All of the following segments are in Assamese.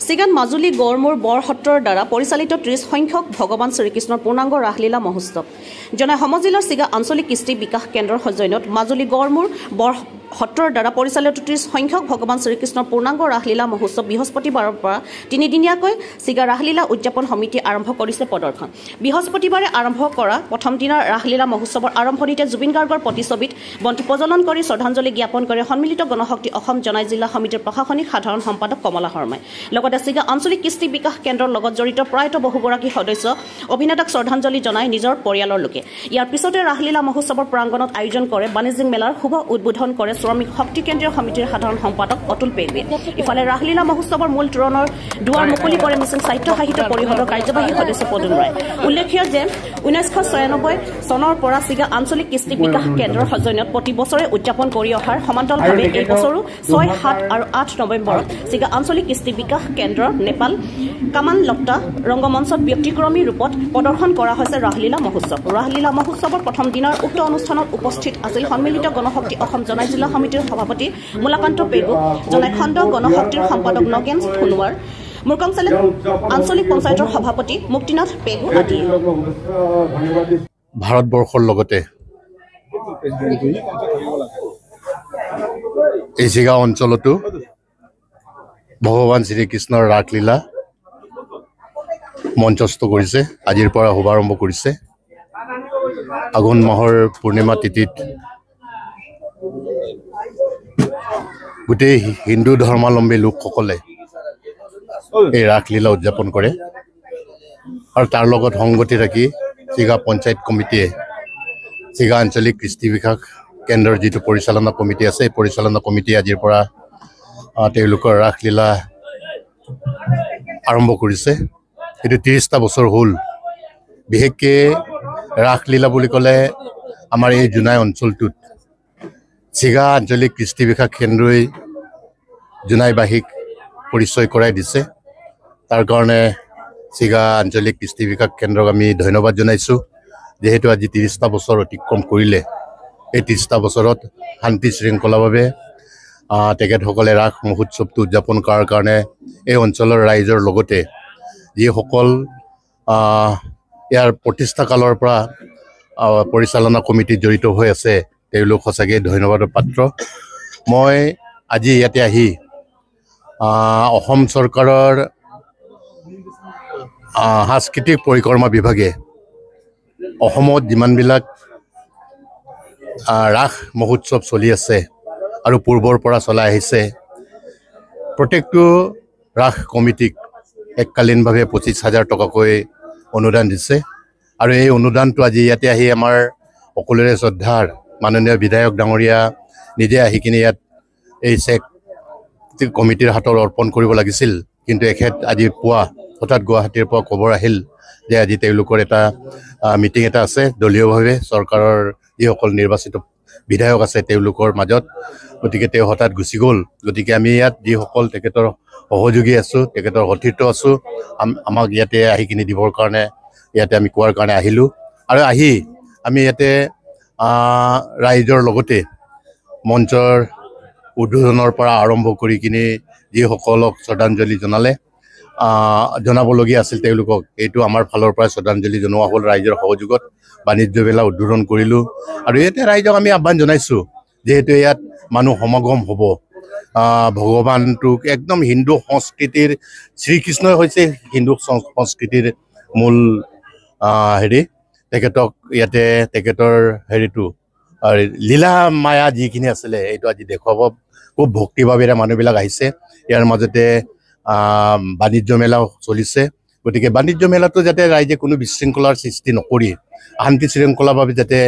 চিগান মাজুলী গড়মূৰ বৰসত্ৰৰ দ্বাৰা পৰিচালিত 30 সংখ্যক ভগৱান শ্ৰীকৃষ্ণৰ পূৰ্ণাংগ ৰাসলীলা মহোৎসৱ জনাই সমজিলাৰ চিগা আঞ্চলিক কৃষ্টি বিকাশ কেন্দ্ৰৰ সৈজন্যত মাজুলী গড়মূৰ বৰসত্ৰৰ দ্বাৰা পৰিচালিত 30 সংখ্যক ভগৱান শ্ৰীকৃষ্ণৰ পূৰ্ণাংগ ৰাসলীলা মহোৎসৱ বৃহস্পতিবাৰৰ পৰা তিনিদিনীয়াকৈ চিগা ৰাসলীলা উদযাপন সমিতি আৰম্ভ কৰিছে প্ৰদৰ্শন। বৃহস্পতিবাৰে আৰম্ভ কৰা প্ৰথম দিনৰ ৰাসলীলা মহোৎসৱৰ আৰম্ভণিতে জুবিন গাৰ্গৰ প্ৰতিছবিত বন্তি প্ৰজ্বলন কৰি শ্ৰদ্ধাঞ্জলি জ্ঞাপন কৰে সন্মিলিত গণশক্তি অসম জনাই জিলা সমিতিৰ প্ৰশাসনিক সাধাৰণ সম্পাদক কমলা শৰ্মাই। লগতে চিগা আঞ্চলিক কৃষ্টি বিকাশ কেন্দ্ৰৰ লগত জড়িত প্ৰায়ত বহুগৰাকী সদস্য অভিনেতাক শ্ৰদ্ধাঞ্জলি জনাই নিজৰ পৰিয়ালৰ লোকে। ইয়াৰ পিছতে ৰাসলীলা মহোৎসৱৰ প্ৰাংগণত আয়োজন কৰে বাণিজ্যিক মেলাৰ শুভ উদ্বোধন কৰে শ্ৰমিক শক্তি কেন্দ্ৰীয় সমিতিৰ সাধাৰণ সম্পাদক অতুল পেগুৱে। ইফালে ৰাসলীলা মহোৎসৱৰ মূল তোৰণৰ দুৱাৰ মুকলি কৰে মিচিং সাহিত্য সাহিত্য পৰিষদৰ কাৰ্যবাহী সদস্য পদুম ৰায়। উল্লেখ্য যে 1996 চনৰ পৰা চিগা আঞ্চলিক কৃষ্টি বিকাশ কেন্দ্ৰৰ সৈজন্যত প্ৰতি বছৰে উদযাপন কৰি অহাৰ সমান্তৰালভাৱে এই বছৰো 6, 7 আৰু 8 নৱেম্বৰত চিগা আঞ্চলিক কৃষ্টি বিকাশ কেন্দ্ৰৰ নেপাল কামান লক্টা ৰংগমঞ্চত ব্যক্তিক্ৰমী ৰূপত প্ৰদৰ্শন কৰা হৈছে ৰাসলীলা মহোৎসৱ। ৰাসলীলা মহোৎসৱৰ প্ৰথম দিনৰ উক্ত অনুষ্ঠানত উপস্থিত আছিল সন্মিলিত গণশক্তি অসম জনাই জিলা সমিতিৰ সভাপতি মূলাকান্ত পেগু, জনাই খণ্ড গণশক্তিৰ সম্পাদক নগেন সোণোৱাৰ, মুৰকংচালেট আঞ্চলিক পঞ্চায়তৰ সভাপতি মুক্তিনাথ পেগু আদি। ভাৰতবৰ্ষৰ লগতে এই চিগা অঞ্চলতো ভগৱান শ্ৰীকৃষ্ণৰ ৰাসলীলা মঞ্চস্থ কৰিছে। আজিৰ পৰা শুভাৰম্ভ কৰিছে। আঘোণ মাহৰ পূৰ্ণিমা তিথিত গোটেই হিন্দু ধৰ্মাৱলম্বী লোকসকলে এই ৰাসলীলা উদযাপন কৰে আৰু তাৰ লগত সংগতি ৰাখি চিগা পঞ্চায়ত কমিটিয়ে চিগা আঞ্চলিক কৃষ্টি বিকাশ কেন্দ্ৰৰ যিটো পৰিচালনা কমিটি আছে এই পৰিচালনা কমিটিয়ে আজিৰ পৰা তেওঁলোকৰ ৰাসলীলা আৰম্ভ কৰিছে। এইটো 30টা বছৰ হ'ল। বিশেষকৈ ৰাসলীলা বুলি ক'লে আমাৰ এই জোনাই অঞ্চলটোত চিগা আঞ্চলিক কৃষ্টি বিকাশ কেন্দ্ৰই জোনাইবাসীক পৰিচয় কৰাই দিছে। তাৰ কাৰণে চিগা আঞ্চলিক কৃষ্টি বিকাশ কেন্দ্ৰক আমি ধন্যবাদ জনাইছোঁ। যিহেতু আজি 30টা বছৰ অতিক্ৰম কৰিলে, এই 30টা বছৰত শান্তি শৃংখলাভাৱে তেখেতসকলে ৰাস মহোৎসৱটো উদযাপন কৰাৰ কাৰণে এই অঞ্চলৰ ৰাইজৰ লগতে যিসকল ইয়াৰ প্ৰতিষ্ঠা কালৰ পৰা পৰিচালনা কমিটিত জড়িত হৈ আছে তেওঁলোক সঁচাকৈ ধন্যবাদৰ পাত্ৰ। মই আজি ইয়াতে আহি অসম চৰকাৰৰ সাংস্কৃতিক পৰিক্ৰমা বিভাগে অসমত যিমানবিলাক ৰাস মহোৎসৱ চলি আছে আৰু পূৰ্বৰ পৰা চলাই আহিছে প্ৰত্যেকটো ৰাস কমিটিক এককালীনভাৱে 25,000 টকাকৈ অনুদান দিছে। আৰু এই অনুদানটো আজি ইয়াতে আহি আমাৰ সকলোৰে শ্ৰদ্ধাৰ মাননীয় বিধায়ক ডাঙৰীয়া নিজে আহি কিনে ইয়াত এই চেক কমিটিৰ হাতত অৰ্পণ কৰিব লাগিছিল, কিন্তু এখেত আজি পুৱা হঠাৎ গুৱাহাটীৰ পৰা খবৰ আহিল যে আজি তেওঁলোকৰ এটা মিটিং এটা আছে দলীয়ভাৱে চৰকাৰৰ যিসকল নিৰ্বাচিত বিধায়ক আছে তেওঁলোকৰ মাজত, গতিকে তেওঁ হঠাৎ গুচি গ'ল। গতিকে আমি ইয়াত যিসকল তেখেতৰ সহযোগী আছোঁ, তেখেতৰ সতীৰ্থ আছোঁ, আমাক ইয়াতে আহি কিনি দিবৰ কাৰণে ইয়াতে আমি কোৱাৰ কাৰণে আহিলোঁ। আৰু আহি আমি ইয়াতে ৰাইজৰ লগতে মঞ্চৰ উদ্বোধনৰ পৰা আৰম্ভ কৰি কিনি যিসকলক শ্ৰদ্ধাঞ্জলি জনাবলগীয়া আছিল তেওঁলোকক এইটো আমাৰ ফালৰ পৰা শ্ৰদ্ধাঞ্জলি জনোৱা হ'ল। ৰাইজৰ সহযোগত বাণিজ্য মেলা উদ্বোধন কৰিলোঁ আৰু ইয়াতে ৰাইজক আমি আহ্বান জনাইছোঁ যিহেতু ইয়াত মানুহ সমাগম হ'ব। ভগৱানটোক একদম হিন্দু সংস্কৃতিৰ শ্ৰীকৃষ্ণই হৈছে হিন্দু সংস্কৃতিৰ মূল তেখেতক ইয়াতে তেখেতৰ লীলা মায়া যিখিনি আছিলে এইটো আজি দেখুৱাব। খুব ভক্তিভাৱেৰে মানুহবিলাক আহিছে। ইয়াৰ মাজতে বাণিজ্য মেলাও চলিছে। গতিকে বাণিজ্য মেলাটো যাতে ৰাইজে কোনো বিশৃংখলাৰ সৃষ্টি নকৰি শান্তি শৃংখলাভাৱে যাতে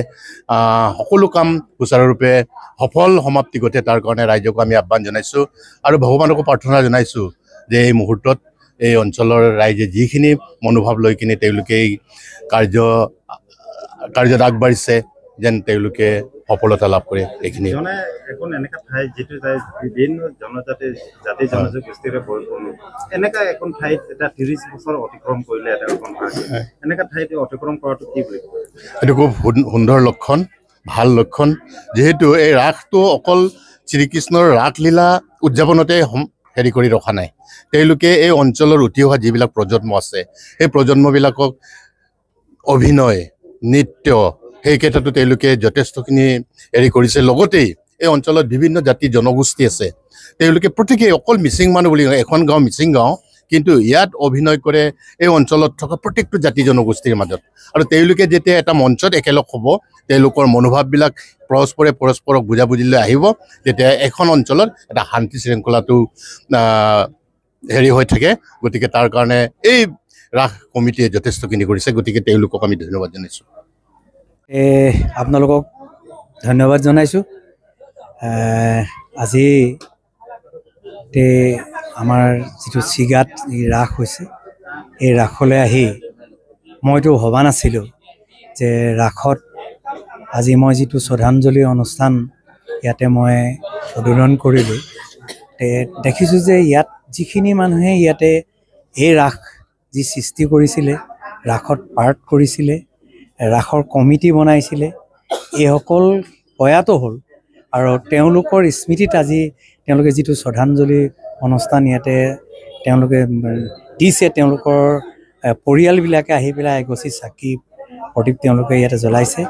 সকলো কাম সুচাৰুৰূপে সফল সমাপ্তি ঘটে তাৰ কাৰণে ৰাইজকো আমি আহ্বান জনাইছোঁ আৰু ভগৱানকো প্ৰাৰ্থনা জনাইছোঁ যে এই মুহূৰ্তত এই অঞ্চলৰ ৰাইজে যিখিনি মনোভাৱ লৈ কিনে তেওঁলোকে এই কাৰ্যত আগবাঢ়িছে যেন তেওঁলোকে সফলতা লাভ কৰে। এইখিনি এখন এনেকা ঠাই যিটো বিভিন্ন জনজাতি জাতি জনগোষ্ঠীৰে পৰিপূৰ্ণ এনেকা এখন ঠাইত এটা 30 বছৰ অতিক্ৰম কৰিলে এটা এনেকা ঠাইত অতিক্ৰম কৰাটো কি বুলি কয়? এইটো খুব সুন্দৰ লক্ষণ, ভাল লক্ষণ। যিহেতু এই ৰাসটো অকল শ্ৰীকৃষ্ণৰ ৰাসলীলা উদযাপনতে হেৰি কৰি ৰখা নাই তেওঁলোকে এই অঞ্চলৰ উঠি অহা যিবিলাক প্ৰজন্ম আছে সেই প্ৰজন্মবিলাকক অভিনয় নৃত্য সেই ক্ষেত্ৰতো তেওঁলোকে যথেষ্টখিনি হেৰি কৰিছে লগতেই এই অঞ্চলত বিভিন্ন জাতি জনগোষ্ঠী আছে তেওঁলোকে প্ৰত্যেকেই অকল মিচিং মানুহ বুলি এখন গাঁও মিচিং গাঁও কিন্তু ইয়াত অভিনয় কৰে এই অঞ্চলত থকা প্ৰত্যেকটো জাতি জনগোষ্ঠীৰ মাজত আৰু তেওঁলোকে যেতিয়া এটা মঞ্চত একেলগ হ'ব তেওঁলোকৰ মনোভাৱবিলাক পৰস্পৰক বুজাবুজিলৈ আহিব তেতিয়া এখন অঞ্চলত এটা শান্তি শৃংখলাটো হেৰি হৈ থাকে গতিকে তাৰ কাৰণে এই ৰাস কমিটিয়ে যথেষ্টখিনি কৰিছে গতিকে তেওঁলোকক আমি ধন্যবাদ জনাইছোঁ আপোনালোকক ধন্যবাদ জনাইছোঁ আজি আমাৰ যিটো চিগাত ৰাস হৈছে এই ৰাসলৈ আহি মইতো ভবা নাছিলোঁ যে ৰাসত আজি মই যিটো শ্ৰদ্ধাঞ্জলি অনুষ্ঠান ইয়াতে মই উদ্বোধন কৰিলোঁ দেখিছোঁ যে ইয়াত যিখিনি মানুহে ইয়াতে এই ৰাস যি সৃষ্টি কৰিছিলে ৰাসত পাৰ্ট কৰিছিলে ৰাসৰ কমিটি বনাইছিলে এইসকল প্ৰয়াত হ'ল আৰু তেওঁলোকৰ স্মৃতিত আজি তেওঁলোকে যিটো শ্ৰদ্ধাঞ্জলি অনুষ্ঠান ইয়াতে তেওঁলোকে দিছে তেওঁলোকৰ পৰিয়ালবিলাকে আহি পেলাই এগছি চাকি প্ৰদীপ তেওঁলোকে ইয়াতে জ্বলাইছে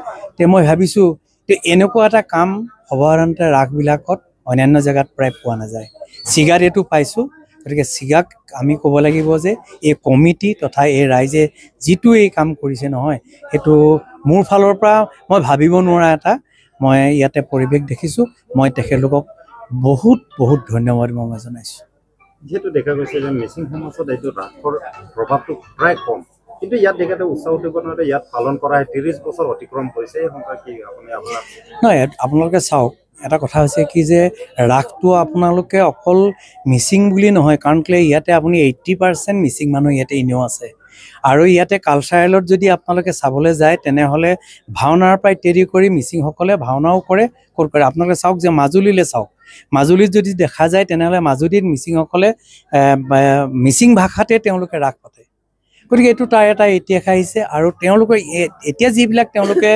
মই ভাবিছোঁ যে এনেকুৱা এটা কাম সাধাৰণতে ৰাসবিলাকত অন্যান্য জেগাত প্ৰায় পোৱা নাযায় চিগাত এইটো পাইছোঁ গতিকে চিগাক আমি ক'ব লাগিব যে এই কমিটি তথা এই ৰাইজে যিটো এই কাম কৰিছে নহয় সেইটো মোৰ ফালৰ পৰা মই ভাবিব নোৱাৰা এটা মই ইয়াতে পৰিৱেশ দেখিছোঁ মই তেখেতলোকক বহুত বহুত ধন্যবাদ মই জনাইছোঁ যেহেতু দেখা গৈছে যে মিচিং সমাজত এইটো ৰাসৰ প্ৰভাৱটো প্ৰায় কম কিন্তু ইয়াত দেখাতে উৎসাহ উদ্দীপনাৰে ইয়াত পালন কৰা 30 বছৰ অতিক্ৰম কৰিছে এই সংখ্যা কি আপুনি আপোনাৰ নহয় আপোনালোকে চাওক এটা কথা হৈছে কি যে ৰাসটো আপোনালোকে অকল মিচিং বুলি নহয় কাৰণ কেলৈ ইয়াতে আপুনি 80% মিচিং মানুহ ইয়াতে এনেও আছে আৰু ইয়াতে কালচাৰেলত যদি আপোনালোকে চাবলৈ যায় তেনেহ'লে ভাওনাৰ পৰা ইত্যাদি কৰি মিচিংসকলে ভাওনাও কৰে ক'ত কৰে আপোনালোকে চাওক যে মাজুলীলৈ চাওক মাজুলীত যদি দেখা যায় তেনেহ'লে মাজুলীত মিচিংসকলে মিচিং ভাষাতে তেওঁলোকে ৰাস পাতে গতিকে এইটো তাৰ এটা ইতিহাস আহিছে আৰু তেওঁলোকে এতিয়া যিবিলাক তেওঁলোকে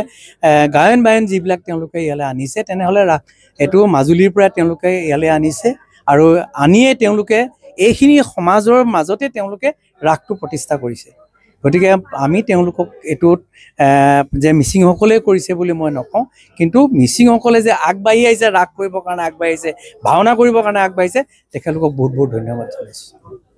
গায়ন বায়ন যিবিলাক তেওঁলোকে ইয়ালৈ আনিছে তেনেহ'লে ৰাস এইটো মাজুলীৰ পৰা তেওঁলোকে ইয়ালৈ আনিছে আৰু আনিয়ে তেওঁলোকে এইখিনি সমাজৰ মাজতে তেওঁলোকে ৰাসটো প্ৰতিষ্ঠা কৰিছে গতিকে আমি তেওঁলোকক এইটোত যে মিচিংসকলে কৰিছে বুলি মই নকওঁ কিন্তু মিচিংসকলে যে আগবাঢ়ি আহিছে ৰাস কৰিবৰ কাৰণে আগবাঢ়িছে ভাওনা কৰিবৰ কাৰণে আগবাঢ়িছে তেখেতলোকক বহুত বহুত ধন্যবাদ জনাইছোঁ